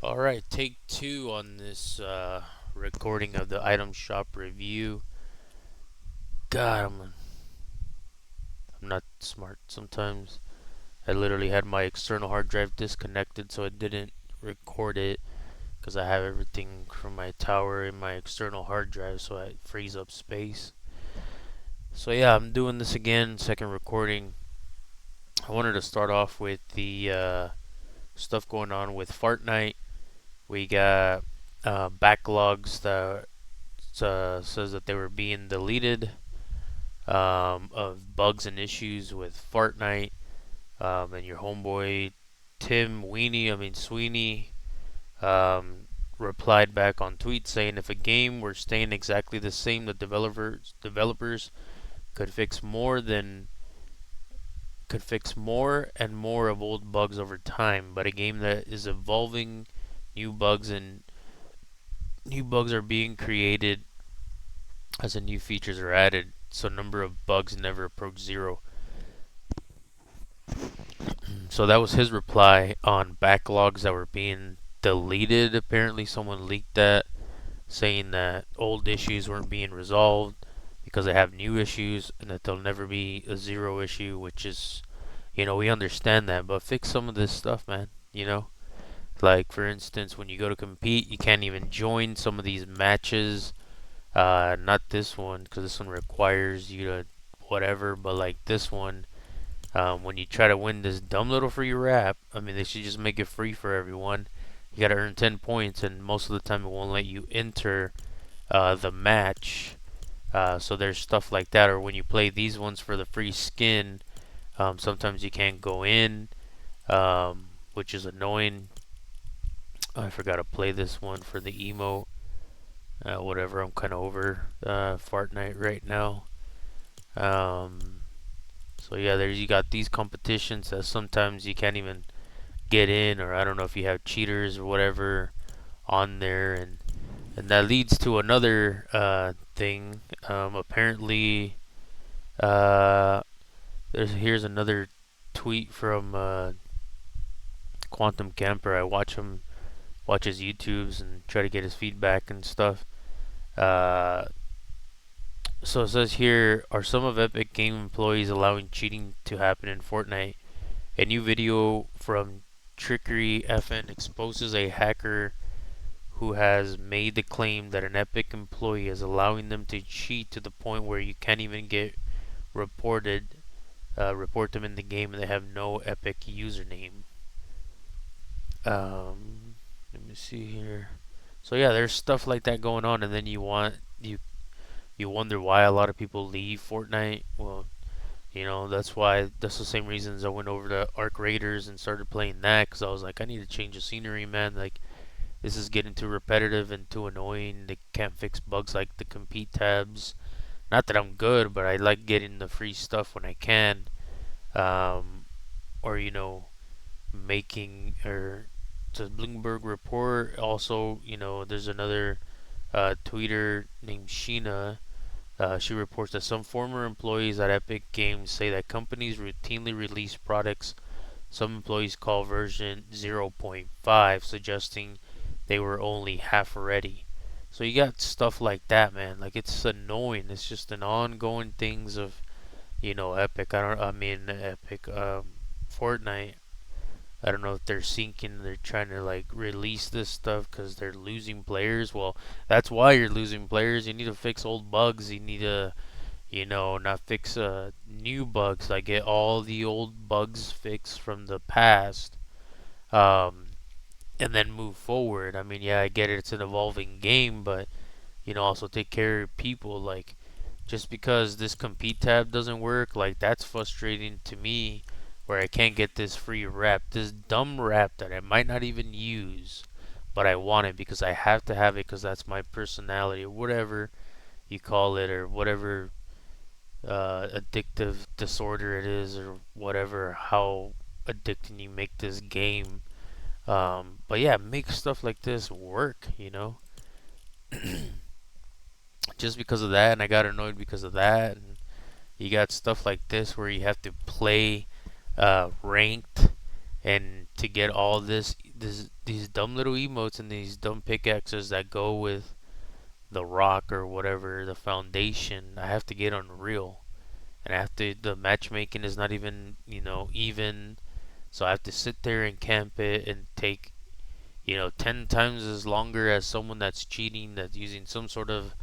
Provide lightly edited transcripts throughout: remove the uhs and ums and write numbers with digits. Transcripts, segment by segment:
Alright, take two on this recording of the item shop review. God, I'm not smart sometimes. I literally had my external hard drive disconnected so it didn't record it because I have everything from my tower in my external hard drive so it frees up space. So yeah, I'm doing this again, second recording. I wanted to start off with the stuff going on with FORTNITE. We got backlogs that says that they were being deleted, of bugs and issues with FORTNITE, and your homeboy Sweeney, um, replied back on tweet saying if a game were staying exactly the same, the developers could fix more and more of old bugs over time. But a game that is evolving, new bugs and new bugs are being created as the new features are added, so number of bugs never approach zero. So that was his reply on backlogs that were being deleted. Apparently, someone leaked that, saying that old issues weren't being resolved because they have new issues and that there'll never be a zero issue, which is, we understand that, but fix some of this stuff, man. Like, for instance, when you go to compete, you can't even join some of these matches. Not this one, because this one requires you to whatever, but like this one, when you try to win this dumb little free wrap, they should just make it free for everyone. You gotta earn 10 points, and most of the time it won't let you enter the match. So there's stuff like that. Or when you play these ones for the free skin, sometimes you can't go in, which is annoying. I forgot to play this one for the emote. Whatever, I'm kind of over Fortnite right now. Um, So yeah, there you got these competitions that sometimes you can't even get in, or I don't know if you have cheaters or whatever on there, and that leads to another thing. Apparently, uh, here's another tweet from Quantum Camper. I watch his YouTubes and try to get his feedback and stuff. Uh, so it says here, are some of Epic Game employees allowing cheating to happen in Fortnite? A new video from Trickery FN exposes a hacker who has made the claim that an Epic employee is allowing them to cheat to the point where you can't even get report them in the game and they have no Epic username. Let me see here. So yeah, there's stuff like that going on, and then you wonder why a lot of people leave Fortnite. Well, that's the same reasons I went over to Arc Raiders and started playing that, because I was like, I need to change the scenery, man. Like, this is getting too repetitive and too annoying. They can't fix bugs like the compete tabs. Not that I'm good, but I like getting the free stuff when I can. Um, or, making, or to Bloomberg Report. Also, there's another tweeter named Sheena. She reports that some former employees at Epic Games say that companies routinely release products some employees call version 0.5, suggesting they were only half ready. So you got stuff like that, man. Like, it's annoying. It's just an ongoing things of, Epic. Epic, Fortnite. I don't know if they're sinking. They're trying to like release this stuff because they're losing players. Well, that's why you're losing players. You need to fix old bugs. You need to, not fix new bugs. Like, get all the old bugs fixed from the past, um, and then move forward. Yeah, I get it. It's an evolving game, but also take care of people. Like, just because this compete tab doesn't work, like, that's frustrating to me, where I can't get this free wrap, this dumb wrap that I might not even use, but I want it because I have to have it because that's my personality, or whatever you call it, or whatever addictive disorder it is, or whatever, how addicting you make this game. But yeah, make stuff like this work. Just because of that, and I got annoyed because of that. And you got stuff like this where you have to play ranked, And to get all these dumb little emotes and these dumb pickaxes that go with the rock or whatever, the foundation, I have to get Unreal. And I have to, the matchmaking is not even, even. So I have to sit there and camp it and take, 10 times as longer as someone that's cheating, that's using some sort of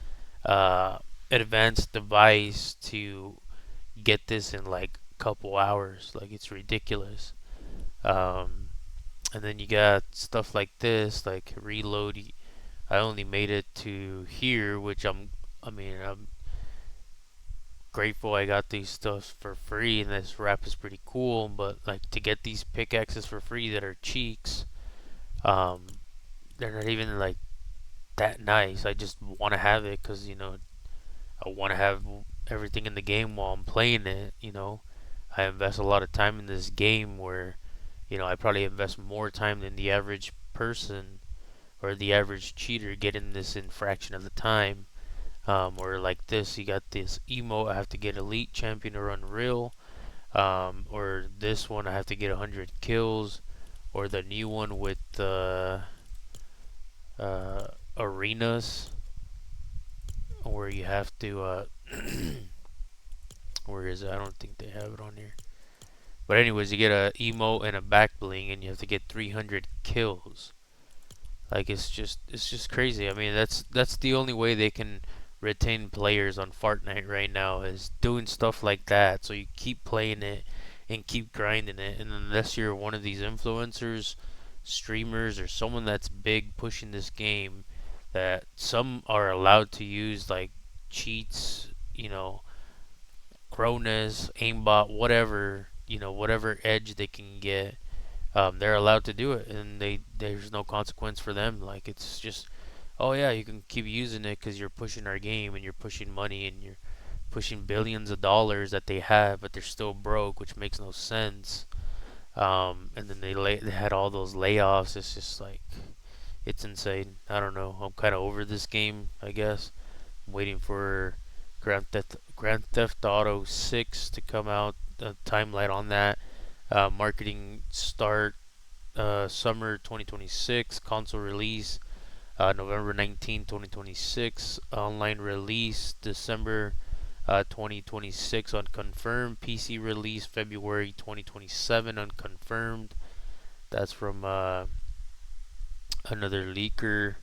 uh, advanced device to get this in like a couple hours. Like, it's ridiculous. Um, and then you got stuff like this, like reload. I only made it to here, which I'm grateful I got these stuff for free, and this wrap is pretty cool. But like to get these pickaxes for free that are cheeks, um, they're not even like that nice. I just want to have it because I want to have everything in the game while I'm playing it. I invest a lot of time in this game where I probably invest more time than the average person or the average cheater getting this in fraction of the time. Or like this, you got this emote, I have to get Elite Champion or Unreal. Or this one, I have to get 100 kills. Or the new one with the arenas, where you have to, where is it? I don't think they have it on here. But anyways, you get a emote and a back bling, and you have to get 300 kills. Like, it's just crazy. I mean, that's the only way they can retain players on Fortnite right now, is doing stuff like that. So you keep playing it and keep grinding it, and unless you're one of these influencers, streamers, or someone that's big pushing this game, that some are allowed to use like cheats, Cronus, aimbot, whatever, whatever edge they can get, they're allowed to do it, and there's no consequence for them. Like, it's just, oh yeah, you can keep using it because you're pushing our game and you're pushing money and you're pushing billions of dollars that they have, but they're still broke, which makes no sense. And then they had all those layoffs. It's just like, it's insane. I don't know. I'm kind of over this game, I guess. I'm waiting for Grand Theft Auto 6 to come out. The timeline on that. Marketing start summer 2026. Console release November 19, 2026. Online release December 2026 unconfirmed. PC release February 2027 unconfirmed. That's from another leaker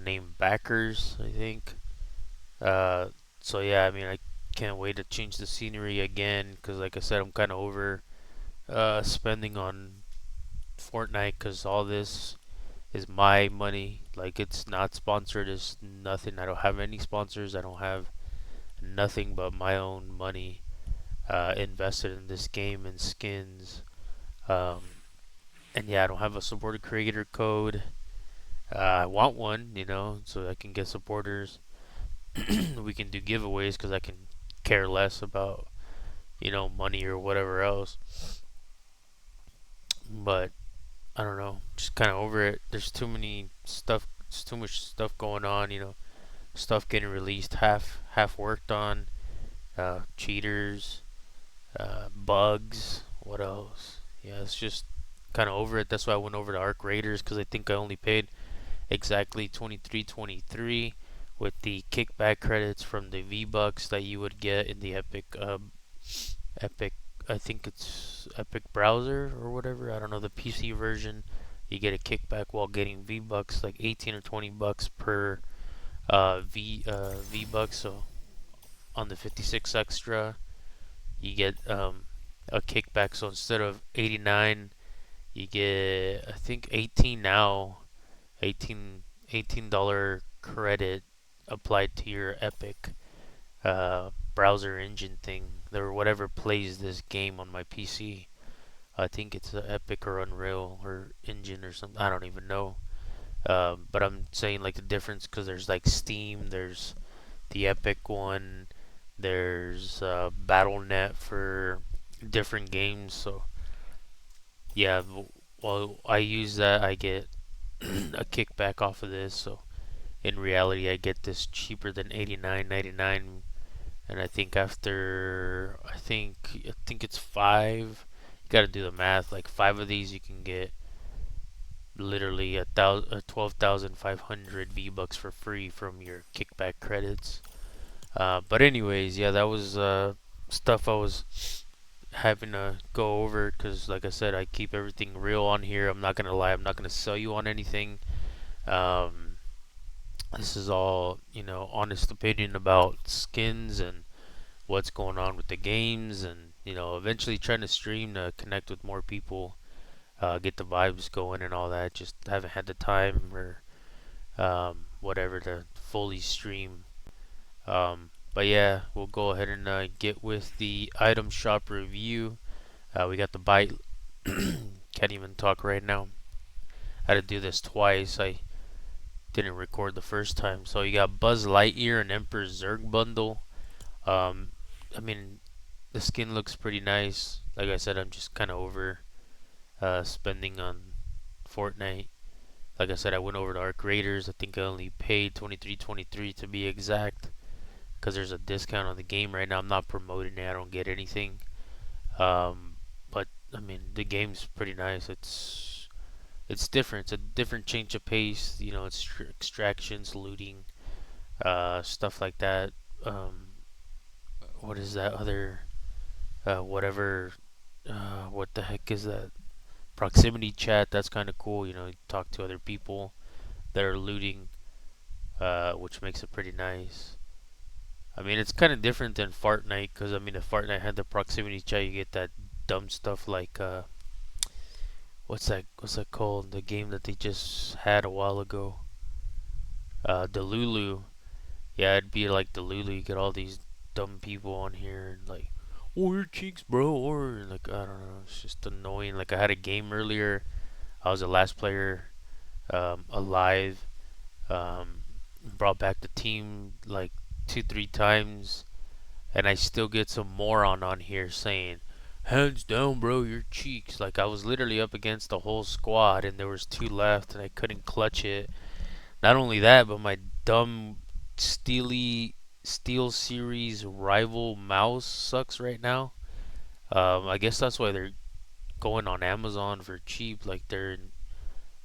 named Backers, I think. Uh, so yeah, I mean, I can't wait to change the scenery again because, like I said, I'm kind of over spending on Fortnite because all this is my money. Like, it's not sponsored. It's nothing. I don't have any sponsors. I don't have nothing but my own money invested in this game and skins. Um, and yeah, I don't have a supported creator code. I want one, so I can get supporters. We can do giveaways because I can care less about, money or whatever else. But I don't know, just kind of over it. There's too many stuff, there's too much stuff going on. Stuff getting released half worked on. Cheaters, bugs. What else? Yeah, it's just kind of over it. That's why I went over to Arc Raiders because I think I only paid exactly 23.23 with the kickback credits from the V Bucks that you would get in the Epic. I think it's Epic browser or whatever. I don't know, the PC version. You get a kickback while getting V Bucks, like 18 or 20 bucks per V Bucks. So on the 56 extra, you get a kickback. So instead of 89, you get, I think, 18 now. 18 credit applied to your Epic browser engine thing, or whatever plays this game on my PC. I think it's Epic or Unreal or Engine or something. I don't even know. But I'm saying like the difference because there's like Steam, there's the Epic one, there's BattleNet for different games. So yeah, while I use that, I get a kickback off of this. So in reality, I get this cheaper than 89.99, and I think after I think it's 5 got to do the math. Like 5 of these, you can get literally 12,500 V-Bucks for free from your kickback credits. But anyways, yeah, that was stuff I was having to go over because, like I said, I keep everything real on here. I'm not gonna lie. I'm not gonna sell you on anything. Um, this is all, honest opinion about skins and what's going on with the games, and eventually trying to stream to connect with more people, get the vibes going and all that. Just haven't had the time or whatever to fully stream. But yeah, we'll go ahead and get with the item shop review. We got the bite. Can't even talk right now. I had to do this twice. I didn't record the first time. So you got Buzz Lightyear and Emperor Zurg bundle. Um, I mean, the skin looks pretty nice. Like I said, I'm just kind of over spending on Fortnite. Like I said, I went over to Arc Raiders. I think I only paid 23.23 to be exact, because there's a discount on the game right now. I'm not promoting it. I don't get anything. But I mean, the game's pretty nice. It's different. It's a different change of pace. It's extractions, looting, stuff like that. Um, what is that other whatever? What the heck is that? Proximity chat. That's kind of cool. You talk to other people that are looting, which makes it pretty nice. I mean, it's kind of different than FORTNITE, because I mean, if FORTNITE had the proximity chat, you get that dumb stuff like what's that called? The game that they just had a while ago. Delulu. Yeah, it'd be like Delulu. You get all these dumb people on here and like, oh, your cheeks, bro, or like, I don't know. It's just annoying. Like, I had a game earlier. I was the last player alive. Um, Brought back the team like 2, 3 times, and I still get some moron on here saying, "Hands down, bro, your cheeks." Like, I was literally up against the whole squad, and there was 2 left, and I couldn't clutch it. Not only that, but my dumb steely Steel Series rival mouse sucks right now. I guess that's why they're going on Amazon for cheap. Like, they're in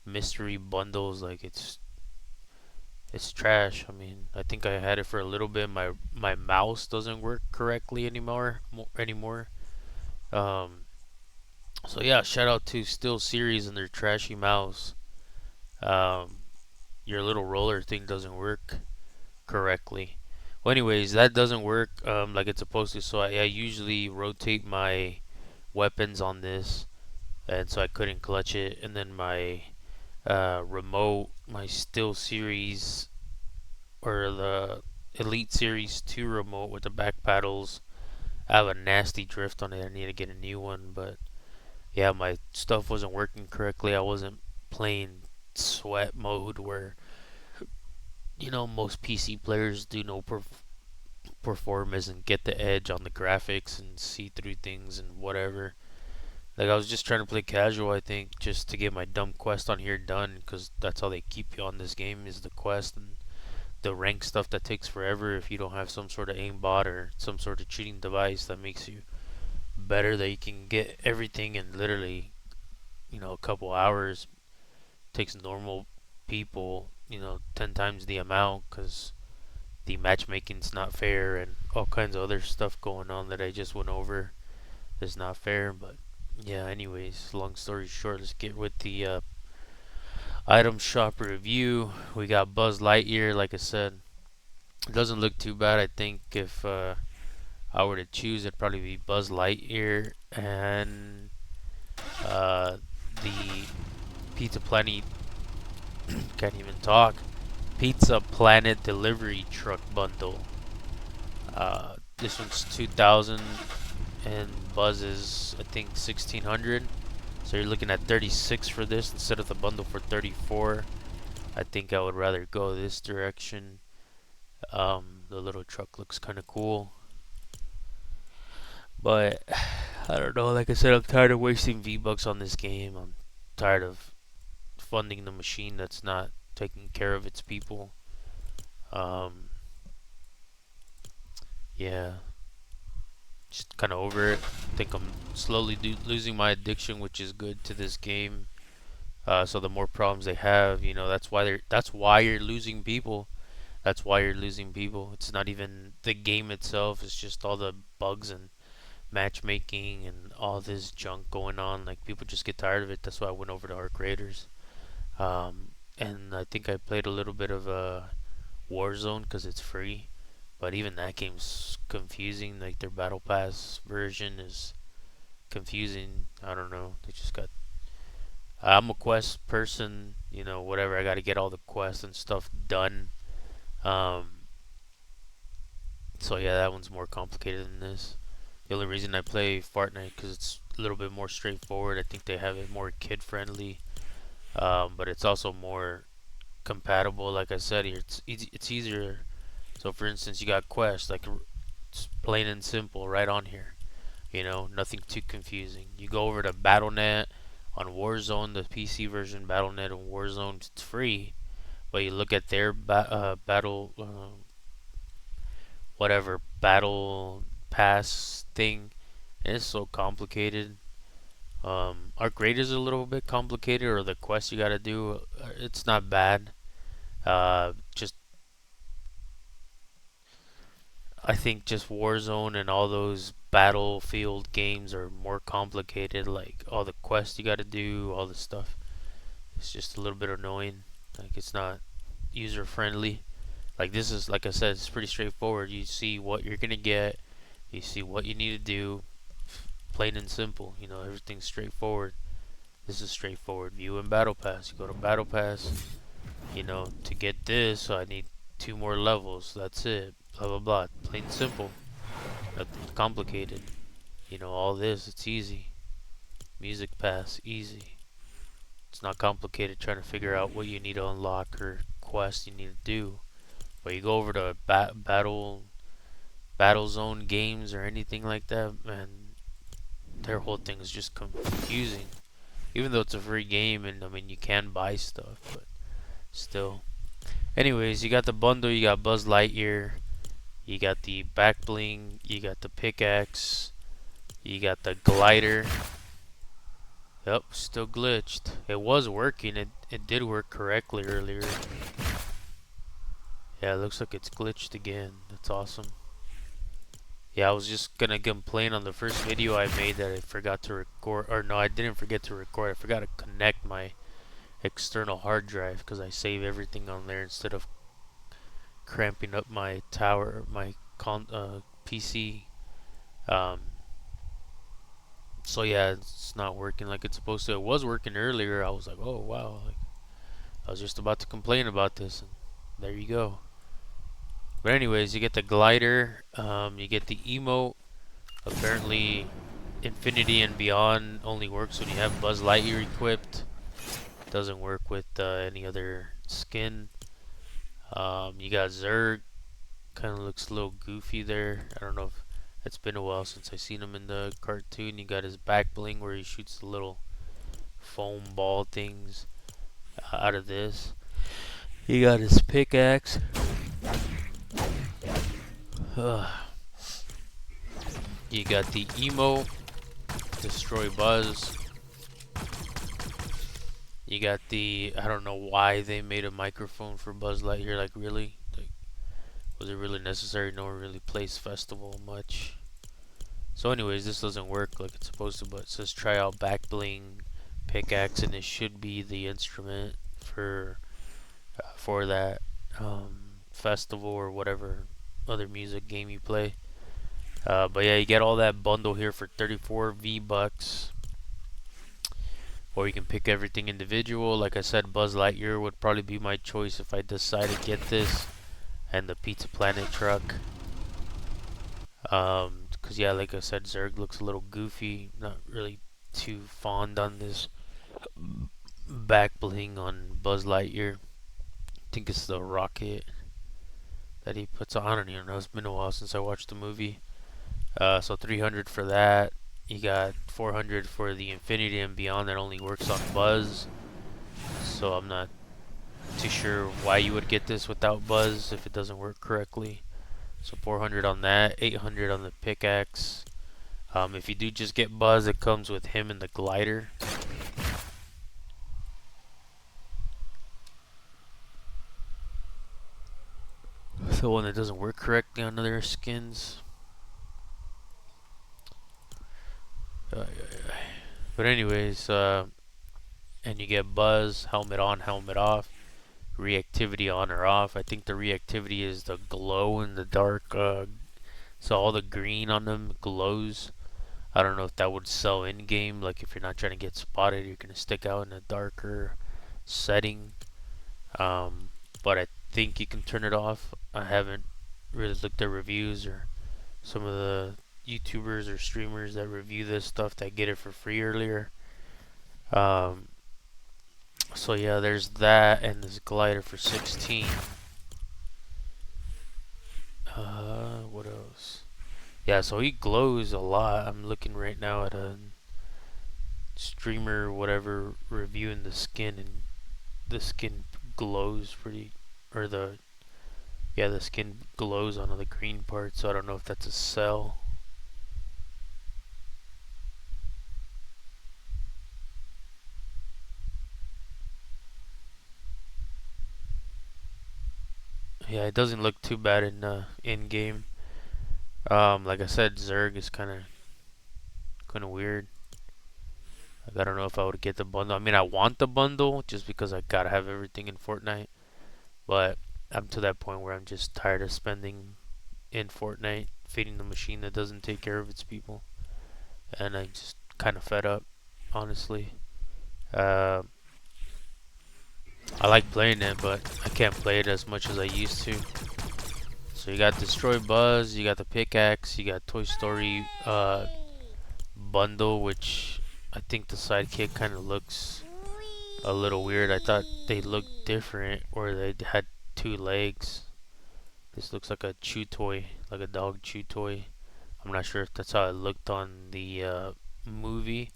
mystery bundles. Like, it's trash. I mean, I think I had it for a little bit. My mouse doesn't work correctly anymore. Um, so yeah, shout out to Steel Series and their trashy mouse. Um, your little roller thing doesn't work correctly. Well, anyways, that doesn't work like it's supposed to. So I usually rotate my weapons on this, and so I couldn't clutch it. And then my remote, my Steel Series or the Elite Series 2 remote with the back paddles, I have a nasty drift on it. I need to get a new one, but yeah, my stuff wasn't working correctly. I wasn't playing sweat mode where most PC players do no performance and get the edge on the graphics and see through things and whatever. Like, I was just trying to play casual, I think, just to get my dumb quest on here done, because that's how they keep you on this game, is the quest and the rank stuff that takes forever if you don't have some sort of aimbot or some sort of cheating device that makes you better, that you can get everything in literally a couple hours. Takes normal people 10 times the amount, because the matchmaking's not fair and all kinds of other stuff going on that I just went over is not fair. But yeah, anyways, long story short, let's get with the item shop review. We got Buzz Lightyear. Like I said, it doesn't look too bad. I think if I were to choose, it'd probably be Buzz Lightyear and the Pizza Planet. Can't even talk. Pizza Planet delivery truck bundle. This one's 2,000 and Buzz is, I think, 1,600. So you're looking at 36 for this instead of the bundle for 34. I think I would rather go this direction. The little truck looks kind of cool, but I don't know. Like I said, I'm tired of wasting V-Bucks on this game. I'm tired of funding the machine that's not taking care of its people. Um, yeah. Just kind of over it. I think I'm slowly losing my addiction, which is good to this game. So the more problems they have, that's why you're losing people. That's why you're losing people. It's not even the game itself. It's just all the bugs and matchmaking and all this junk going on. Like people just get tired of it. That's why I went over to Arc Raiders. And I think I played a little bit of Warzone because it's free. But even that game's confusing. Like their Battle Pass version is confusing. I don't know. They just got. I'm a quest person. Whatever. I got to get all the quests and stuff done. Um, so yeah, that one's more complicated than this. The only reason I play FORTNITE because it's a little bit more straightforward. I think they have it more kid friendly, but it's also more compatible. Like I said here, it's easy, it's easier. So for instance, you got quests like it's plain and simple right on here. Nothing too confusing. You go over to BattleNet on Warzone, the PC version, BattleNet on Warzone, it's free. But you look at their battle, whatever battle pass thing, and it's so complicated. Our grade is a little bit complicated, or the quest you gotta do, it's not bad. Just I think just Warzone and all those Battlefield games are more complicated. Like all the quests you gotta do, all the stuff. It's just a little bit annoying. Like it's not user friendly. Like this is, like I said, it's pretty straightforward. You see what you're gonna get. You see what you need to do. Plain and simple. Everything's straightforward. This is straightforward. View and Battle Pass. You go to Battle Pass. To get this, I need 2 more levels. That's it. Blah blah blah. Plain and simple. Nothing complicated. All this, it's easy. Music Pass, easy. It's not complicated trying to figure out what you need to unlock or quest you need to do. But you go over to Battle Zone games or anything like that, man, their whole thing is just confusing. Even though it's a free game, and I mean you can buy stuff, but still. Anyways, you got the bundle. You got Buzz Lightyear. You got the back bling. You got the pickaxe. You got the glider. Yep, still glitched. It was working. It did work correctly earlier. Yeah, it looks like it's glitched again. That's awesome. Yeah, I was just gonna complain on the first video I made that I forgot to record. Or no, I didn't forget to record. I forgot to connect my external hard drive because I save everything on there instead of cramping up my PC. Um, so yeah, it's not working like it's supposed to. It was working earlier. I was like, oh wow, like, I was just about to complain about this, and there you go. But anyways, you get the glider, you get the emote. Apparently, Infinity and Beyond only works when you have Buzz Lightyear equipped. Doesn't work with any other skin. You got Zerg. Kind of looks a little goofy there. I don't know if it's been a while since I seen him in the cartoon. You got his back bling where he shoots the little foam ball things out of this. He got his pickaxe. You got the emote, destroy Buzz. You got the, I don't know why they made a microphone for Buzz Lightyear. Like really, like, was it really necessary? No one really plays festival much. So anyways, this doesn't work like it's supposed to, but it says try out back bling pickaxe, and it should be the instrument for that festival or whatever other music game you play. But yeah, you get all that bundle here for 34 V-Bucks. Or you can pick everything individual. Like I said, Buzz Lightyear would probably be my choice if I decide to get this. And the Pizza Planet truck. Because yeah, like I said, Zerg looks a little goofy. Not really too fond on this back bling on Buzz Lightyear. I think it's the rocket that he puts on. I don't even know. It's been a while since I watched the movie. So 300 for that. You got 400 for the Infinity and Beyond that only works on Buzz. So I'm not too sure why you would get this without Buzz if it doesn't work correctly. So 400 on that, 800 on the pickaxe. If you do just get Buzz, it comes with him and the glider. The one that doesn't work correctly on other skins. But anyways, and you get Buzz, helmet on, helmet off, reactivity on or off. I think the reactivity is the glow in the dark. So all the green on them glows. I don't know if that would sell in game. Like if you're not trying to get spotted, you're gonna stick out in a darker setting. Um, but I think you can turn it off. I haven't really looked at reviews or some of the YouTubers or streamers that review this stuff that get it for free earlier. Um, so yeah, there's that and this glider for 16. What else? Yeah, so he glows a lot. I'm looking right now at a streamer, whatever, reviewing the skin, and the skin glows pretty, or the skin glows on the green part. So I don't know if that's a sell. Yeah, it doesn't look too bad in game. Like I said, Zerg is kind of weird. Like, I don't know if I would get the bundle. I mean, I want the bundle just because I gotta have everything in Fortnite. But I'm to that point where I'm just tired of spending in Fortnite feeding the machine that doesn't take care of its people, and I'm just kind of fed up, honestly. Uh, I like playing it, but I can't play it as much as I used to. So you got Destroy Buzz, you got the pickaxe, you got Toy Story bundle, which I think the sidekick kind of looks a little weird. I thought they looked different, or they had two legs. This looks like a chew toy, like a dog chew toy. I'm not sure if that's how it looked on the movie.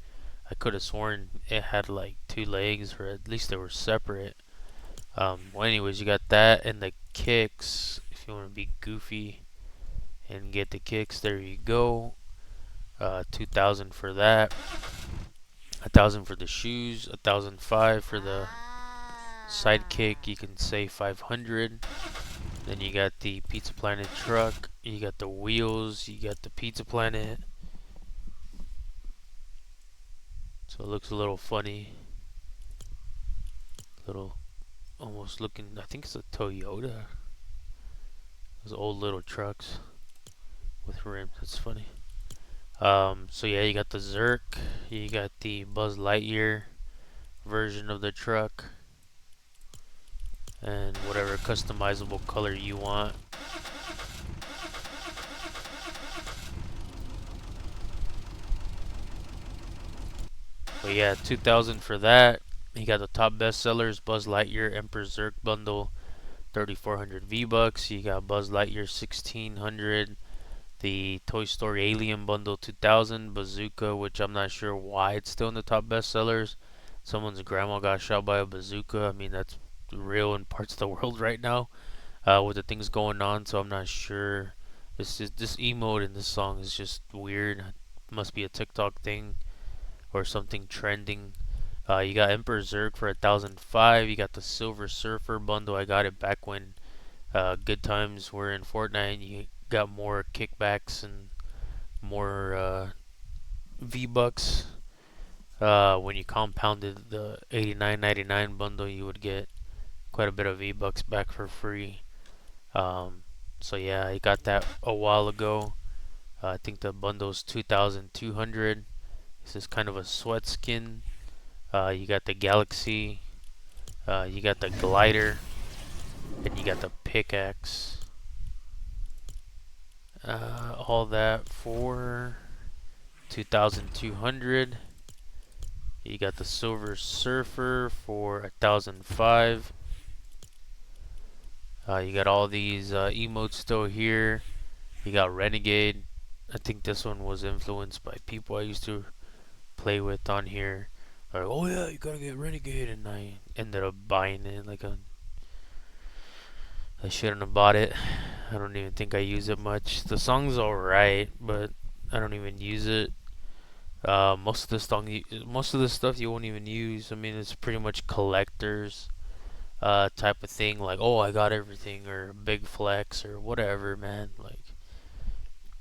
I could have sworn it had like two legs, or at least they were separate. Well, anyways, you got that and the kicks. If you want to be goofy and get the kicks, there you go. 2,000 for that. 1,000 for the shoes. 1,005 for the sidekick. You can say 500. Then you got the Pizza Planet truck. You got the wheels. You got the Pizza Planet. So it looks a little funny. Little, almost looking. I think it's a Toyota. Those old little trucks with rims. That's funny. So yeah, you got the Zerk. You got the Buzz Lightyear version of the truck. And whatever customizable color you want. But yeah, 2,000 for that. You got the top bestsellers, Buzz Lightyear Emperor Zerk bundle, 3,400 V-Bucks. You got Buzz Lightyear 1,600. The Toy Story Alien bundle 2,000. Bazooka, which I'm not sure why it's still in the top bestsellers. Someone's grandma got shot by a bazooka. I mean, that's real in parts of the world right now, with the things going on. So I'm not sure. This emote in this song is just weird. It must be a TikTok thing or something trending. You got Emperor Zerg for 1,005. You got the Silver Surfer bundle. I got it back when good times were in Fortnite. And you got more kickbacks and more V-Bucks. When you compounded the 89.99 bundle, you would get quite a bit of V-Bucks back for free. So yeah, I got that a while ago. I think the bundle's 2,200. This is kind of a sweat skin. You got the Galaxy. You got the glider. And you got the pickaxe. All that for 2,200. You got the Silver Surfer for 1,005. You got all these emotes still here. You got Renegade. I think this one was influenced by people I used to play with on here. Like, oh yeah, you gotta get Renegade, and I ended up buying it. I shouldn't have bought it. I don't even think I use it much. The song's alright, but I don't even use it. Most of the stuff you won't even use. I mean, it's pretty much collectors type of thing. Like, oh, I got everything, or big flex, or whatever, man. Like,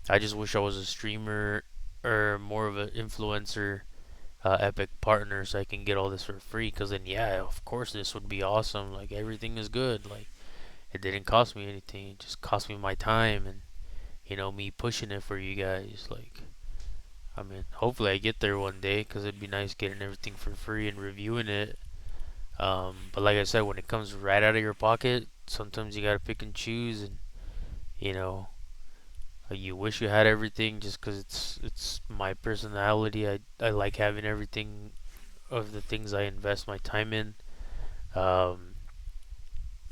I just wish I was a streamer or more of an influencer, epic partner, so I can get all this for free. Cause then, yeah, of course, this would be awesome. Like, everything is good. Like, it didn't cost me anything. It just cost me my time and me pushing it for you guys. Like, I mean, hopefully I get there one day, cause it'd be nice getting everything for free and reviewing it. But like I said, when it comes right out of your pocket, sometimes you gotta pick and choose, and you know, you wish you had everything just because it's my personality. I like having everything of the things I invest my time in. Um,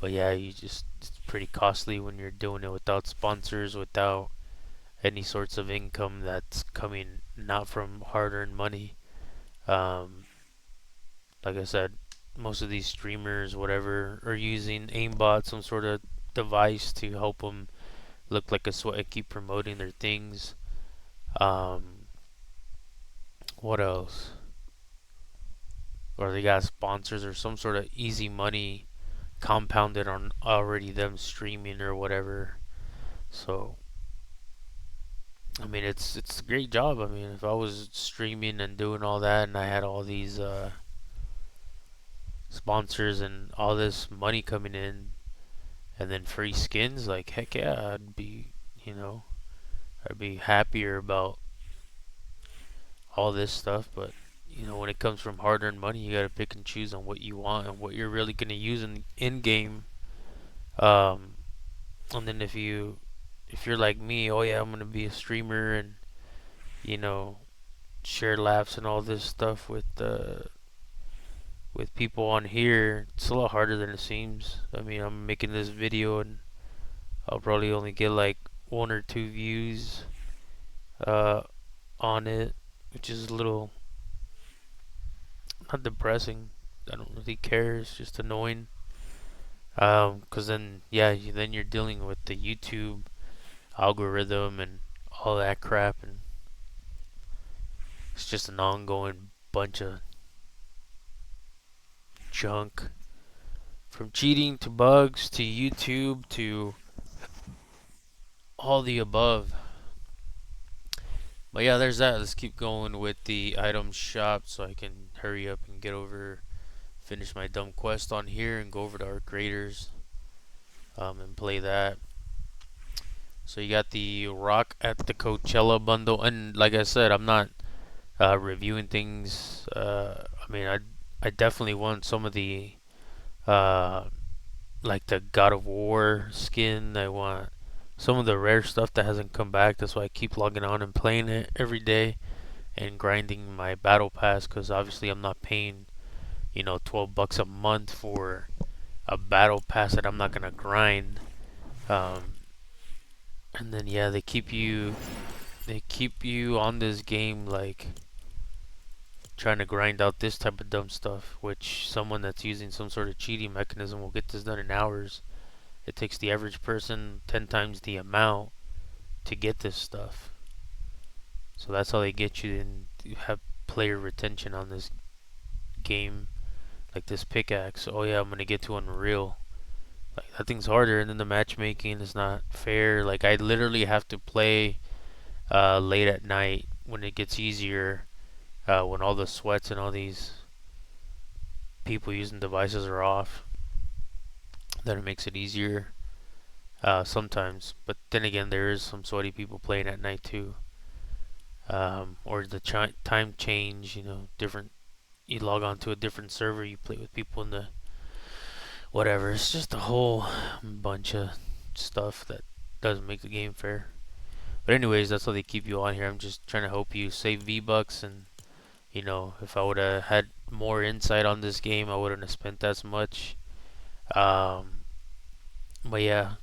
but yeah, it's pretty costly when you're doing it without sponsors, without any sorts of income that's coming not from hard-earned money. Um, like I said, most of these streamers, whatever, are using aimbot, some sort of device to help them look like a sweat and keep promoting their things. Um, what else? Or they got sponsors or some sort of easy money compounded on already them streaming or whatever. So I mean, it's a great job. I mean, if I was streaming and doing all that, and I had all these sponsors and all this money coming in, and then free skins, like heck yeah, you know, I'd be happier about all this stuff. But when it comes from hard-earned money, you gotta pick and choose on what you want and what you're really gonna use in game. Um, and then if you're like me, oh yeah, I'm gonna be a streamer and you know share laughs and all this stuff with people on here. It's a lot harder than it seems. I mean, I'm making this video and I'll probably only get like one or two views uh, on it, which is a little not depressing. I don't really care. It's just annoying. 'Cause then yeah, then you're dealing with the YouTube algorithm and all that crap, and it's just an ongoing bunch of junk. From cheating to bugs to YouTube to all the above. But yeah, there's that. Let's keep going with the item shop so I can hurry up and finish my dumb quest on here and go over to our creators and play that. So you got the Rock at the Coachella bundle, and like I said, I'm not reviewing things. I mean, I definitely want some of the uh, like the God of War skin. I want some of the rare stuff that hasn't come back. That's why I keep logging on and playing it every day and grinding my battle pass. Because obviously I'm not paying, $12 a month for a battle pass that I'm not gonna grind. Um, and then yeah, they keep you on this game like trying to grind out this type of dumb stuff. Which someone that's using some sort of cheating mechanism will get this done in hours. It takes the average person 10 times the amount to get this stuff. So that's how they get you and you have player retention on this game. Like this pickaxe. Oh yeah, I'm gonna get to Unreal. Like that thing's harder, and then the matchmaking is not fair. Like I literally have to play late at night when it gets easier. When all the sweats and all these people using devices are off, then it makes it easier. Sometimes, but then again, there is some sweaty people playing at night too. Or the time change, different. You log on to a different server, you play with people in the whatever. It's just a whole bunch of stuff that doesn't make the game fair. But anyways, that's how they keep you on here. I'm just trying to help you save V-Bucks, and if I would have had more insight on this game, I wouldn't have spent as much. Um, but yeah,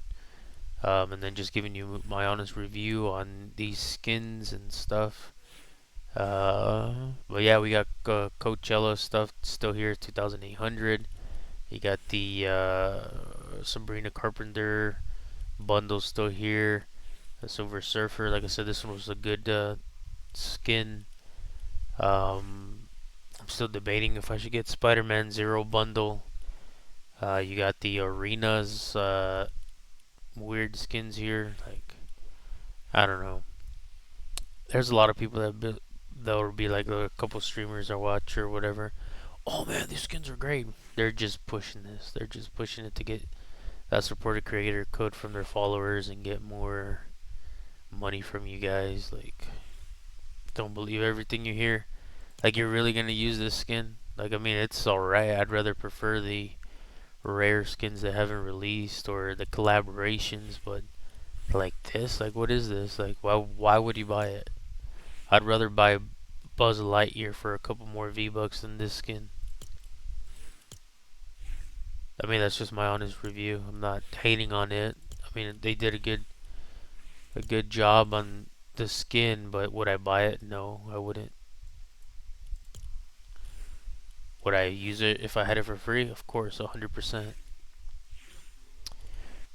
and then just giving you my honest review on these skins and stuff. But yeah, we got Coachella stuff still here, 2,800. You got the Sabrina Carpenter bundle still here. The Silver Surfer. Like I said, this one was a good skin. Um, I'm still debating if I should get Spider-Man Zero bundle. You got the arenas, weird skins here. Like, I don't know. There's a lot of people that will be like a couple streamers I watch or whatever. Oh man, these skins are great. They're just pushing this. They're just pushing it to get that supported creator code from their followers and get more money from you guys. Like, don't believe everything you hear. Like, you're really gonna use this skin? Like, I mean, it's alright. I'd rather prefer the rare skins that haven't released or the collaborations, but like this, like, what is this? Like, why would you buy it? I'd rather buy Buzz Lightyear for a couple more V-Bucks than this skin. I mean, that's just my honest review. I'm not hating on it. I mean, they did a good job on the skin, but would I buy it? No, I wouldn't. Would I use it if I had it for free? Of course, 100%.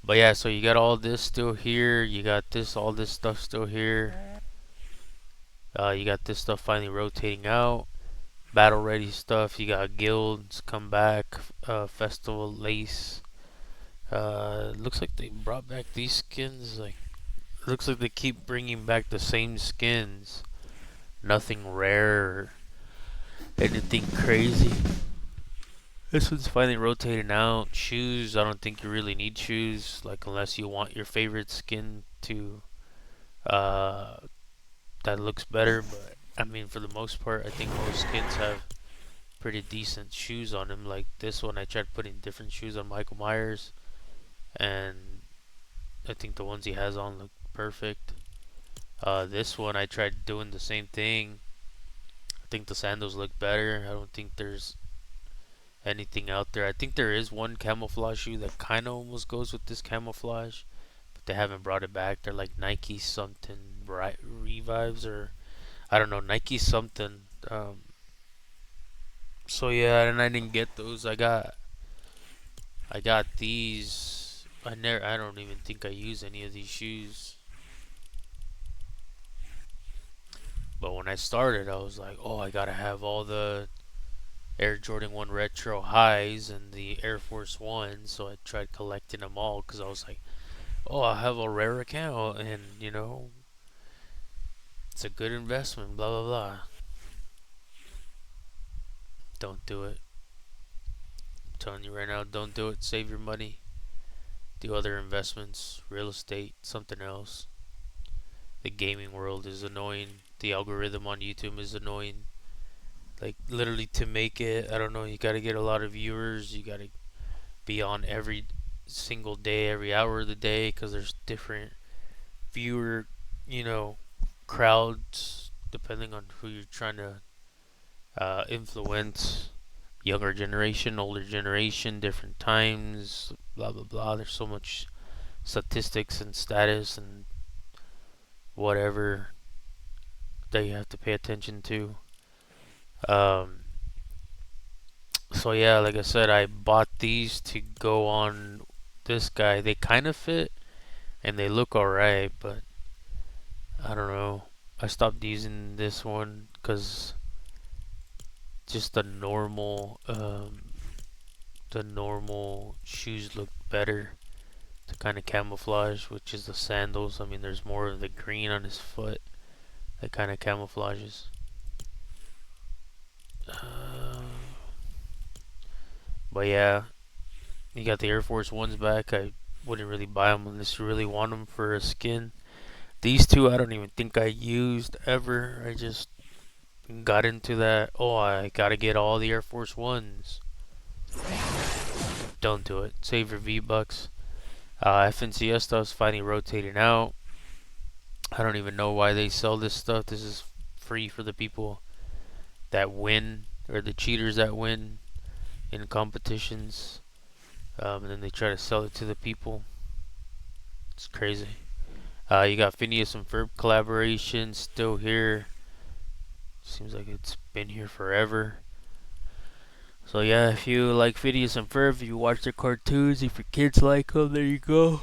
But yeah, so you got all this still here. You got all this stuff still here. You got this stuff finally rotating out. Battle ready stuff. You got guilds come back. Festival lace. Looks like they brought back these skins. Like, looks like they keep bringing back the same skins. Nothing rare or anything crazy. This one's finally rotating out. Shoes, I don't think you really need shoes, like, unless you want your favorite skin to uh that looks better, but I mean, for the most part, I think most skins have pretty decent shoes on them. Like this one, I tried putting different shoes on Michael Myers, and I think the ones he has on look perfect. This one, I tried doing the same thing. I think the sandals look better. I don't think there's anything out there. I think there is one camouflage shoe that kind of almost goes with this camouflage, but they haven't brought it back. They're like Nike something revives, or I don't know, Nike something. So yeah, and I didn't get those. I got these. I don't even think I use any of these shoes. But when I started, I was like, oh, I gotta have all the Air Jordan 1 Retro highs and the Air Force One. So I tried collecting them all because I was like, oh, I have a rare account, and it's a good investment. Blah blah blah. Don't do it. I'm telling you right now, don't do it. Save your money. Do other investments, real estate, something else. The gaming world is annoying. The algorithm on YouTube is annoying. Like, literally, to make it, I don't know, you gotta get a lot of viewers. You gotta be on every single day, every hour of the day, because there's different viewer, crowds, depending on who you're trying to influence. Younger generation, older generation, different times, blah blah blah. There's so much statistics and status and whatever that you have to pay attention to. Um, so yeah, like I said, I bought these to go on this guy. They kind of fit and they look alright, but I don't know. I stopped using this one because just the normal shoes look better to kind of camouflage, which is the sandals. I mean, there's more of the green on his foot that kind of camouflages. But yeah, you got the Air Force Ones back. I wouldn't really buy them unless you really want them for a skin. These two, I don't even think I used ever. I just got into that. Oh, I gotta get all the Air Force Ones. Don't do it. Save your V-Bucks. FNCS stuff's finally rotating out. I don't even know why they sell this stuff. This is free for the people that win, or the cheaters that win in competitions. And then they try to sell it to the people. It's crazy. You got Phineas and Ferb collaboration still here. Seems like it's been here forever. So yeah, if you like Phineas and Ferb, if you watch their cartoons, if your kids like them, there you go.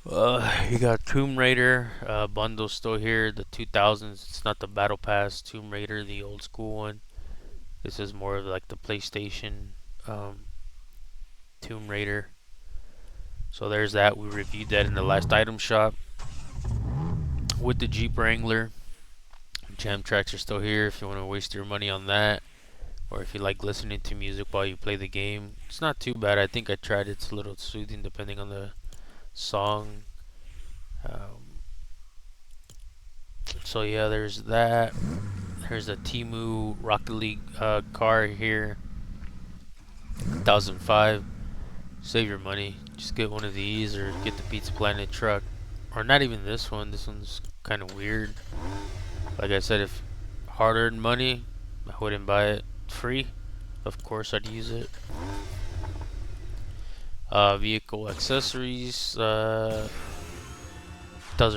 You got Tomb Raider bundle still here, the 2000s. It's not the Battle Pass Tomb Raider, the old school one. This is more of like the PlayStation um, Tomb Raider. So there's that. We reviewed that in the last item shop with the Jeep Wrangler. Jam tracks are still here if you want to waste your money on that, or if you like listening to music while you play the game. It's not too bad. I think I tried it. It's a little soothing depending on the song. Um, so yeah, there's that. There's a Timu Rocket League car here, 2005. Save your money. Just get one of these or get the Pizza Planet truck. Or not even this one. This one's kind of weird. Like I said, if hard earned money, I wouldn't buy it free. Of course, I'd use it. Vehicle accessories. Doesn't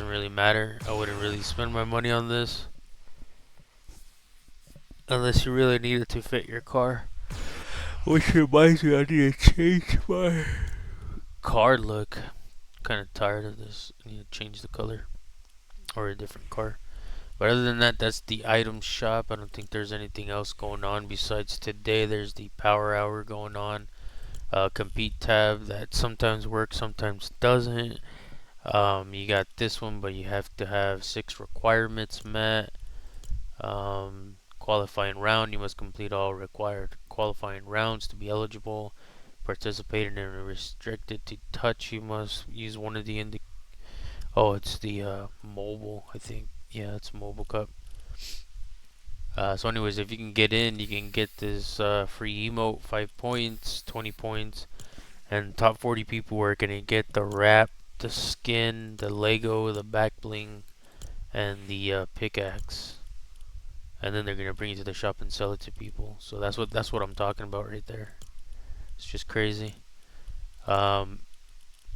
really matter. I wouldn't really spend my money on this unless you really need it to fit your car. Which reminds me, I need to change my car look. Kind of tired of this. I need to change the color or a different car. But other than that, that's the item shop. I don't think there's anything else going on besides today. There's the power hour going on. Compete tab that sometimes works, sometimes doesn't. You got this one, but you have to have 6 requirements met. Qualifying round, you must complete all required qualifying rounds to be eligible. Participating in a restricted to touch, you must use one of the it's the mobile, I think. Yeah, it's mobile cup. So anyways, if you can get in, you can get this free emote, 5 points, 20 points. And top 40 people are going to get the wrap, the skin, the Lego, the back bling, and the pickaxe. And then they're going to bring it to the shop and sell it to people. So that's what I'm talking about right there. It's just crazy. And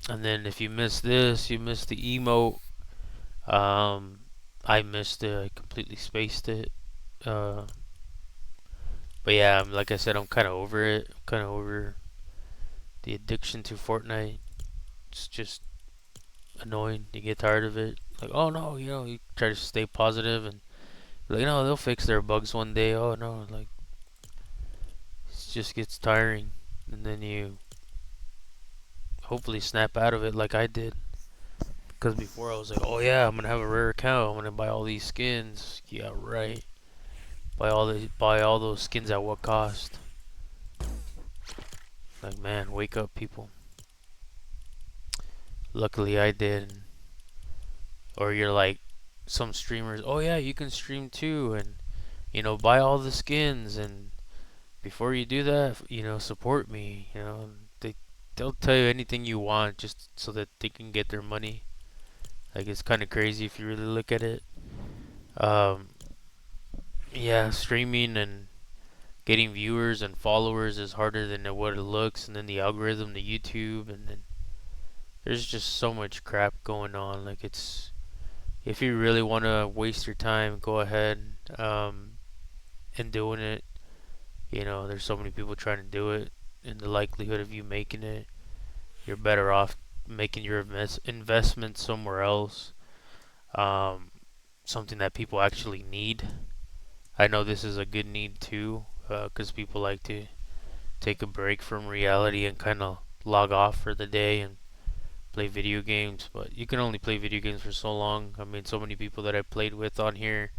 then if you miss this, you miss the emote. I missed it. I completely spaced it. Uh, but yeah, like I said, I'm kind of over it. I'm kind of over the addiction to Fortnite. It's just annoying. You get tired of it. Like, oh no, you try to stay positive and like, no, they'll fix their bugs one day. Oh no, like it just gets tiring, and then you hopefully snap out of it like I did. Because before I was like, oh yeah, I'm gonna have a rare account. I'm gonna buy all these skins. Yeah, right. Buy all those skins at what cost? Like, man, wake up, people. Luckily, I did. Or you're like some streamers. Oh yeah, you can stream too, and buy all the skins. And before you do that, support me. They'll tell you anything you want just so that they can get their money. Like, it's kind of crazy if you really look at it. Um, yeah, streaming and getting viewers and followers is harder than what it looks, and then the algorithm, the YouTube, and then there's just so much crap going on. Like, it's if you really want to waste your time, go ahead and doing it. There's so many people trying to do it, and the likelihood of you making it, you're better off making your investment somewhere else. Um, Something that people actually need. I know this is a good need too, because people like to take a break from reality and kind of log off for the day and play video games. But you can only play video games for so long. I mean, so many people that I played with on here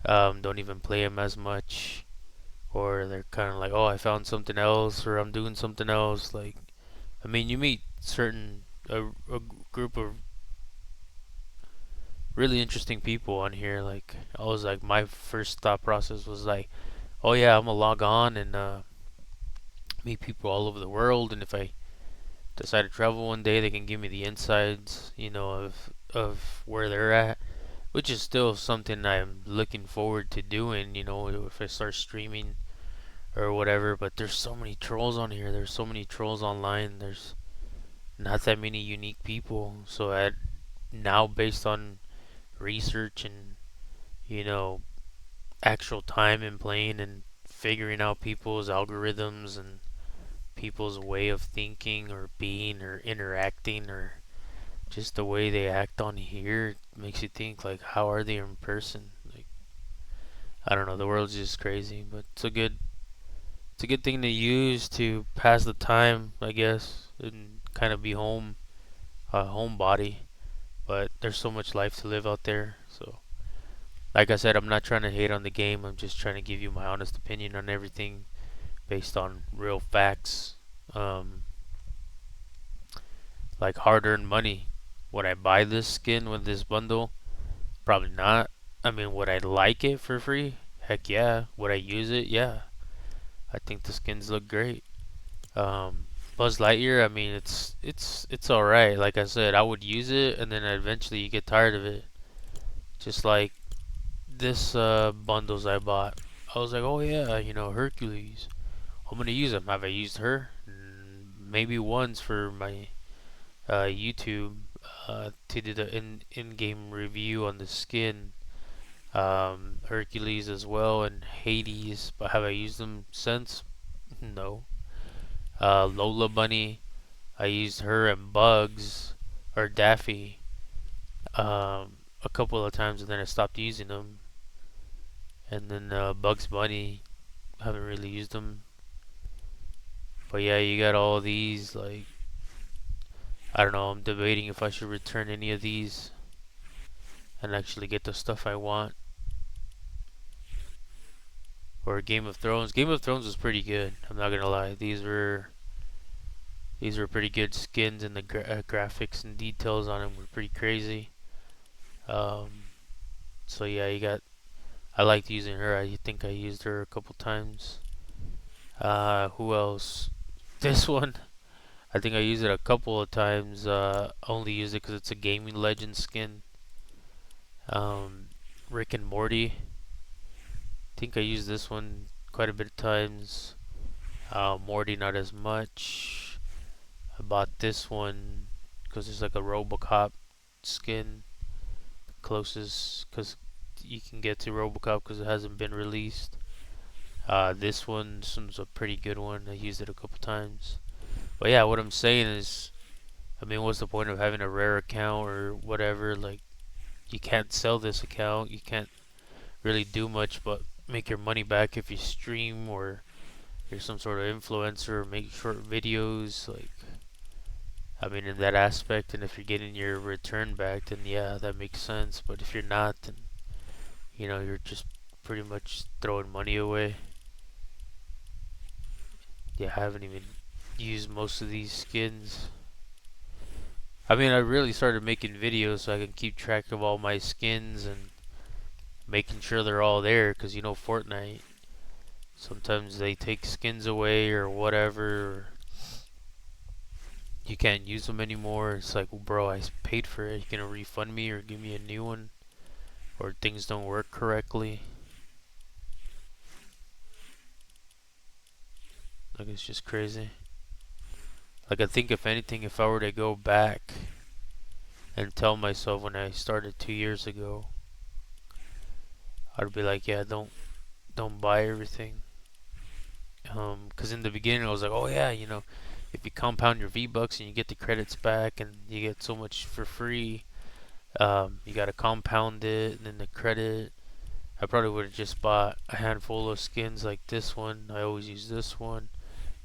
don't even play them as much, or they're kind of like, oh, I found something else, or I'm doing something else. Like, I mean, you meet a group of really interesting people on here. Like, I was like, my first thought process was like, oh yeah, I'm gonna log on and meet people all over the world, and if I decide to travel one day, they can give me the insides, of where they're at, which is still something I'm looking forward to doing. If I start streaming or whatever. But there's so many trolls on here. There's so many trolls online. There's not that many unique people. So now, based on research and you know actual time in playing and figuring out people's algorithms and people's way of thinking or being or interacting or just the way they act on here makes you think like, how are they in person? Like, I don't know, the world's just crazy, but it's a good thing to use to pass the time, I guess, and kind of be a homebody. But there's so much life to live out there, so like I said, I'm not trying to hate on the game. I'm just trying to give you my honest opinion on everything based on real facts. Um, like hard-earned money. Would I buy this skin with this bundle? Probably not. I mean, would I like it for free? Heck yeah. Would I use it? Yeah. I think the skins look great. Um, Buzz Lightyear, I mean, it's all right. Like I said, I would use it, and then eventually you get tired of it. Just like this bundles I bought. I was like, oh yeah, Hercules. I'm gonna use them. Have I used her? Maybe once for my YouTube to do the in-game review on the skin. Hercules as well and Hades, but have I used them since? No. Lola Bunny, I used her and Bugs or Daffy a couple of times, and then I stopped using them. And then Bugs Bunny, haven't really used them. But yeah, you got all these. Like, I don't know. I'm debating if I should return any of these and actually get the stuff I want. Or Game of Thrones. Game of Thrones was pretty good. I'm not gonna lie. These were pretty good skins, and the graphics and details on them were pretty crazy. Um, so yeah, you got. I liked using her. I think I used her a couple times. Who else? This one. I think I used it a couple of times. Only use it because it's a gaming legend skin. Um, Rick and Morty. I think I used this one quite a bit of times. Morty not as much. I bought this one because it's like a RoboCop skin, closest because you can get to RoboCop because it hasn't been released. This one's a pretty good one. I used it a couple times. But yeah, what I'm saying is, I mean, what's the point of having a rare account or whatever? Like, you can't sell this account. You can't really do much but make your money back if you stream or you're some sort of influencer or make short videos. Like, I mean, in that aspect, and if you're getting your return back, then yeah, that makes sense. But if you're not, then you're just pretty much throwing money away. Yeah, I haven't even used most of these skins. I mean, I really started making videos so I can keep track of all my skins and making sure they're all there, because Fortnite, sometimes they take skins away or whatever, or you can't use them anymore. It's like, well, bro, I paid for it. You gonna refund me or give me a new one? Or things don't work correctly. Like, it's just crazy. Like, I think if anything, if I were to go back and tell myself when I started 2 years ago, I'd be like, yeah, don't buy everything. Because in the beginning I was like, oh yeah, if you compound your V-Bucks and you get the credits back and you get so much for free, you gotta compound it and then the credit. I probably would have just bought a handful of skins like this one. I always use this one.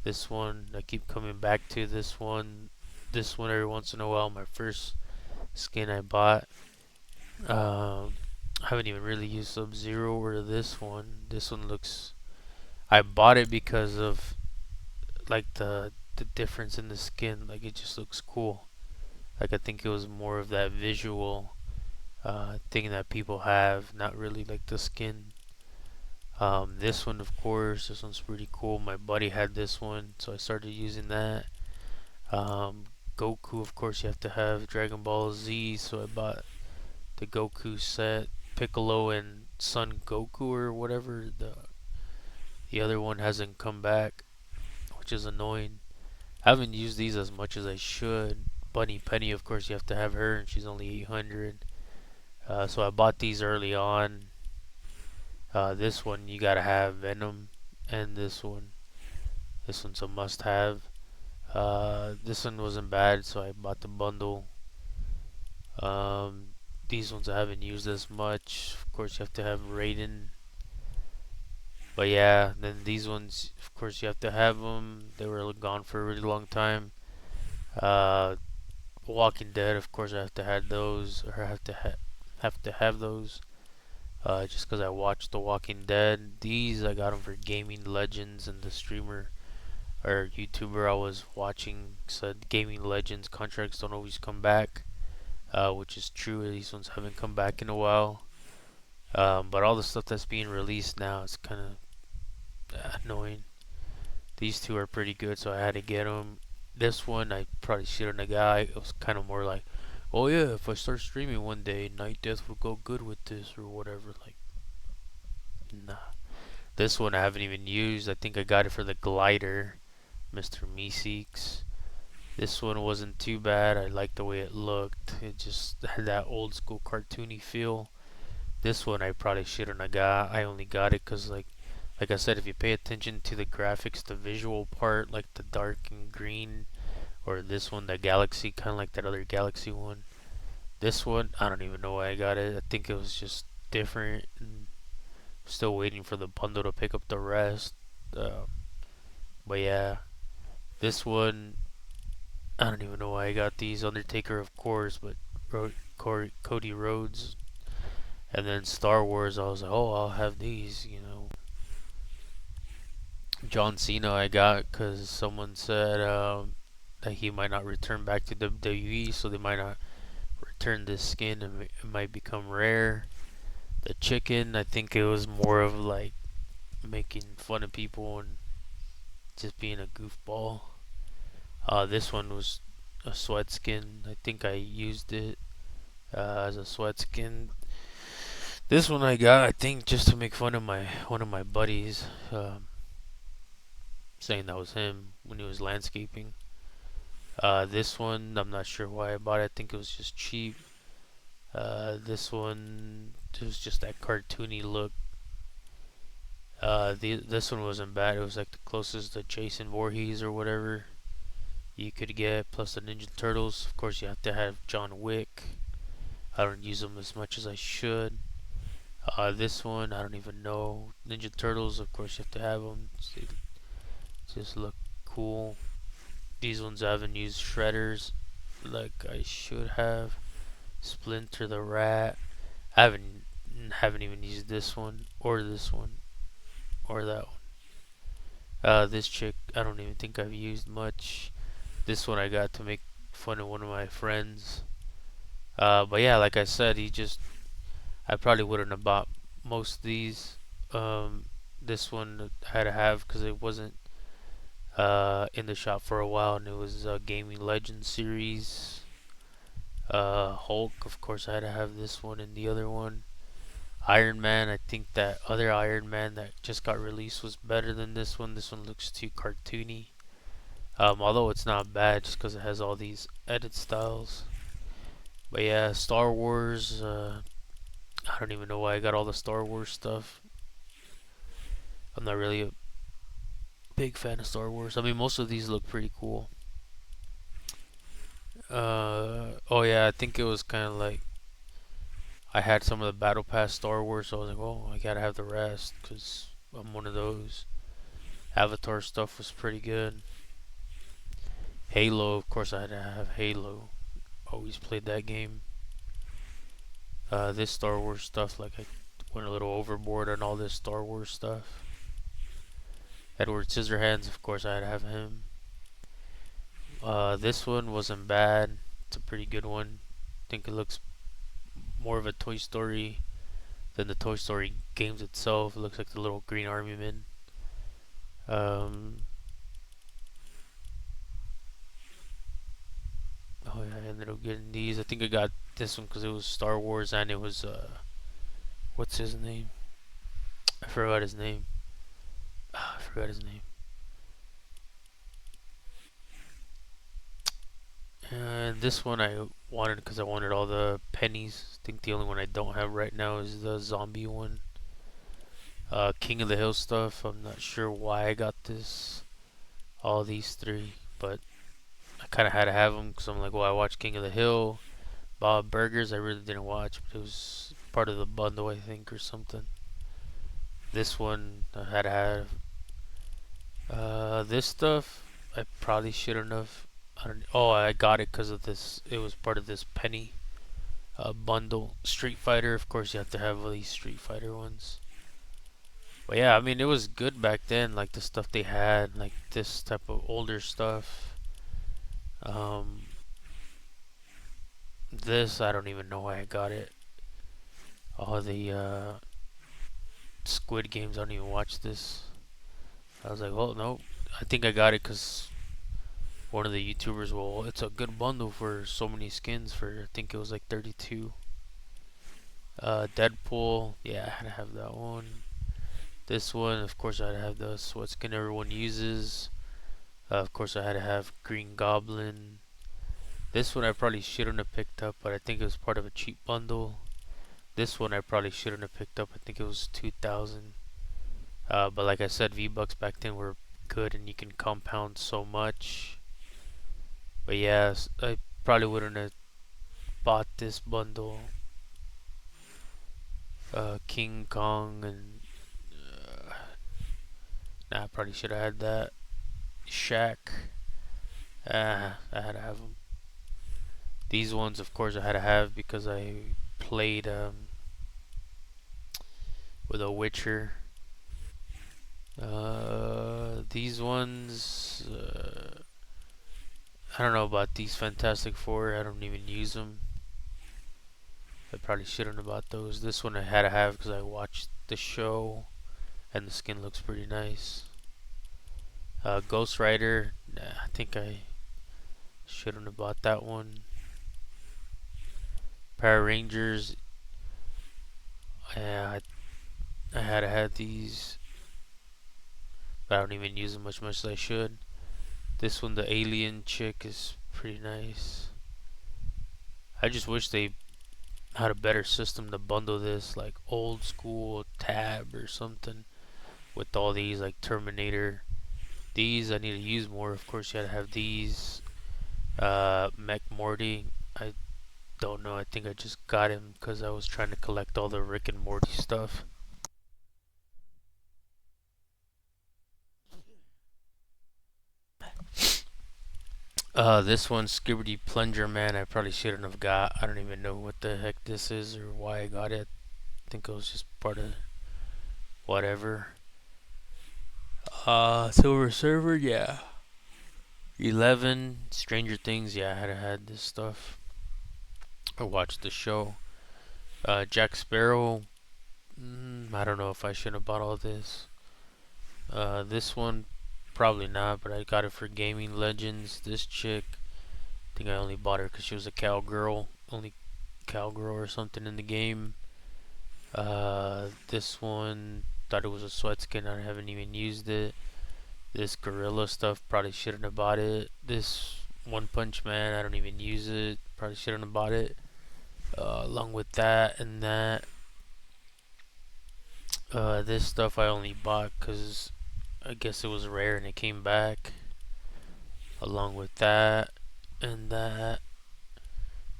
This one, I keep coming back to this one. This one every once in a while. My first skin I bought. I haven't even really used Sub-Zero or this one. This one looks. I bought it because of like the difference in the skin. Like, it just looks cool. Like, I think it was more of that visual thing that people have, not really like the skin. This one, of course, this one's pretty cool. My buddy had this one, so I started using that. Goku, of course, you have to have Dragon Ball Z, so I bought the Goku set. Piccolo and Son Goku or whatever. The other one hasn't come back, which is annoying. I haven't used these as much as I should. Bunny Penny, of course, you have to have her, and she's only 800. So I bought these early on. This one you gotta have Venom, and this one. This one's a must-have. This one wasn't bad, so I bought the bundle. Um, these ones I haven't used as much. Of course, you have to have Raiden. But yeah, then these ones, of course, you have to have them. They were gone for a really long time. Uh, Walking Dead, of course, I have to have those, or have to have those. Just because I watched The Walking Dead. These I got them for Gaming Legends, and the streamer or YouTuber I was watching said Gaming Legends contracts don't always come back, which is true. These ones haven't come back in a while. But all the stuff that's being released now is kind of annoying. These two are pretty good, so I had to get them. This one I probably shit on the guy. It was kind of more like, oh yeah, if I start streaming one day, Night Death will go good with this or whatever. Like, nah. This one I haven't even used. I think I got it for the glider, Mr. Meeseeks. This one wasn't too bad. I liked the way it looked. It just had that old school cartoony feel. This one I probably shouldn't have got. I only got it because like I said, if you pay attention to the graphics, the visual part, like the dark and green, or this one, the galaxy, kind of like that other galaxy one. This one, I don't even know why I got it. I think it was just different. And still waiting for the bundle to pick up the rest. Uh, but yeah, this one, I don't even know why I got these. Undertaker, of course, but Cody Rhodes. And then Star Wars, I was like, oh, I'll have these, you know. John Cena, I got because someone said that he might not return back to WWE, so they might not return this skin and it might become rare. The chicken, I think it was more of like making fun of people and just being a goofball. This one was a sweat skin. I think I used it as a sweat skin. This one I got, I think, just to make fun of my one of my buddies, saying that was him when he was landscaping. This one, I'm not sure why I bought it. I think it was just cheap. This one, it was just that cartoony look. This one wasn't bad. It was like the closest to Jason Voorhees or whatever you could get. Plus the Ninja Turtles. Of course, you have to have John Wick. I don't use them as much as I should. This one, I don't even know. Ninja Turtles, of course, you have to have them. They just look cool. These ones I haven't used. Shredders, like I should have. Splinter the Rat. I haven't even used this one or that one. This chick, I don't even think I've used much. This one I got to make fun of one of my friends. But yeah, like I said, I probably wouldn't have bought most of these. This one I had to have because it wasn't in the shop for a while, and it was a Gaming Legends series. Hulk, of course, I had to have this one and the other one. Iron Man, I think that other Iron Man that just got released was better than this one. This one looks too cartoony. Although it's not bad just because it has all these edit styles. But yeah, Star Wars, I don't even know why I got all the Star Wars stuff. I'm not really a big fan of Star Wars. I mean, most of these look pretty cool. Oh yeah, I think it was kind of like I had some of the Battle Pass Star Wars, so I was like, oh, I gotta have the rest because I'm one of those. Avatar stuff was pretty good. Halo, of course, I had to have Halo. Always played that game. This Star Wars stuff, like I went a little overboard on all this Star Wars stuff. Edward Scissorhands, of course, I had to have him. This one wasn't bad. It's a pretty good one. I think it looks more of a Toy Story than the Toy Story games itself. It looks like the little green army men. Oh yeah, I ended up getting these. I think I got this one because it was Star Wars and it was what's his name? I forgot his name. I forgot his name. And this one I wanted because I wanted all the pennies. I think the only one I don't have right now is the zombie one. King of the Hill stuff. I'm not sure why I got this. All these three, but I kind of had to have them because I'm like, well, I watched King of the Hill. Bob Burgers, I really didn't watch, but it was part of the bundle, I think, or something. This one I had to have. This stuff I probably shouldn't have. I don't. Oh, I got it because of this. It was part of this penny bundle. Street Fighter, of course, you have to have all these Street Fighter ones. But yeah, I mean, it was good back then. Like the stuff they had, like this type of older stuff. Um, this I don't even know why I got it. All the Squid Games, I don't even watch this. I was like, well, no, I think I got it because one of the YouTubers, well, it's a good bundle for so many skins for, I think it was like 32. Deadpool, yeah, I had to have that one. This one, of course, I had to have the sweat skin everyone uses. Of course, I had to have Green Goblin. This one I probably shouldn't have picked up, but I think it was part of a cheap bundle. This one I probably shouldn't have picked up. I think it was 2,000. But like I said, V-Bucks back then were good and you can compound so much. But yeah, I probably wouldn't have bought this bundle. King Kong and nah, I probably should have had that. Shaq, I had to have them. These ones, of course, I had to have because I played with a Witcher. These ones, I don't know about these Fantastic Four. I don't even use them. I probably shouldn't have bought those. This one I had to have because I watched the show and the skin looks pretty nice. Ghost Rider, nah, I think I shouldn't have bought that one. Power Rangers, yeah, I had to have these, but I don't even use them much as I should. This one, the alien chick, is pretty nice. I just wish they had a better system to bundle this, like old school tab or something, with all these, like Terminator. These I need to use more. Of course, you gotta have these. Mech Morty, I don't know. I think I just got him because I was trying to collect all the Rick and Morty stuff. This one, Skibberty Plunger Man, I probably shouldn't have got. I don't even know what the heck this is or why I got it. I think it was just part of whatever. Silver Server, yeah. 11, Stranger Things, yeah, I had to had this stuff. I watched the show. Jack Sparrow, I don't know if I should have bought all this. This one, probably not, but I got it for Gaming Legends. This chick, I think I only bought her because she was a cowgirl. Only cowgirl or something in the game. This one, thought it was a sweat skin. I haven't even used it. This gorilla stuff, probably shouldn't have bought it. This One Punch Man, I don't even use it. Probably shouldn't have bought it. Along with that and that. This stuff I only bought because I guess it was rare and it came back. Along with that and that.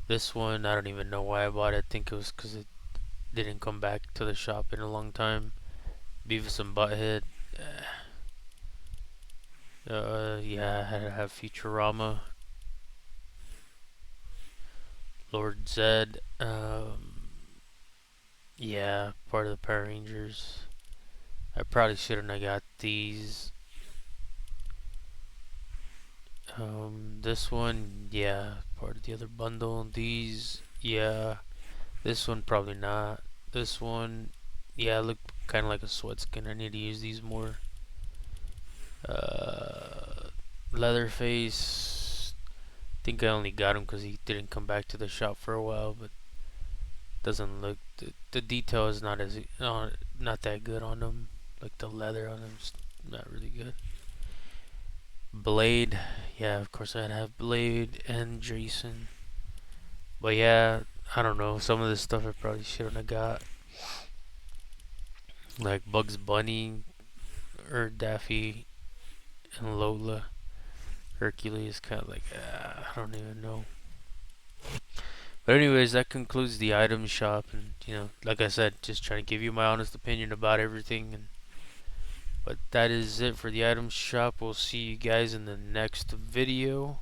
This one, I don't even know why I bought it. I think it was because it didn't come back to the shop in a long time. Beavis and Butthead. Yeah, I had to have Futurama. Lord Zed. Yeah, part of the Power Rangers. I probably shouldn't have got these. This one, yeah, part of the other bundle. These, yeah. This one, probably not. This one, yeah, look kind of like a sweat skin. I need to use these more. Leatherface. I think I only got him because he didn't come back to the shop for a while, but doesn't look. The detail is not as not that good on him. Like the leather on him is not really good. Blade, yeah, of course I'd have Blade and Jason. But yeah, I don't know. Some of this stuff I probably shouldn't have got. Like Bugs Bunny or Daffy and Lola. Hercules, kind of like, I don't even know. But anyways, that concludes the item shop, and like I said, just trying to give you my honest opinion about everything. But that is it for the item shop. We'll see you guys in the next video.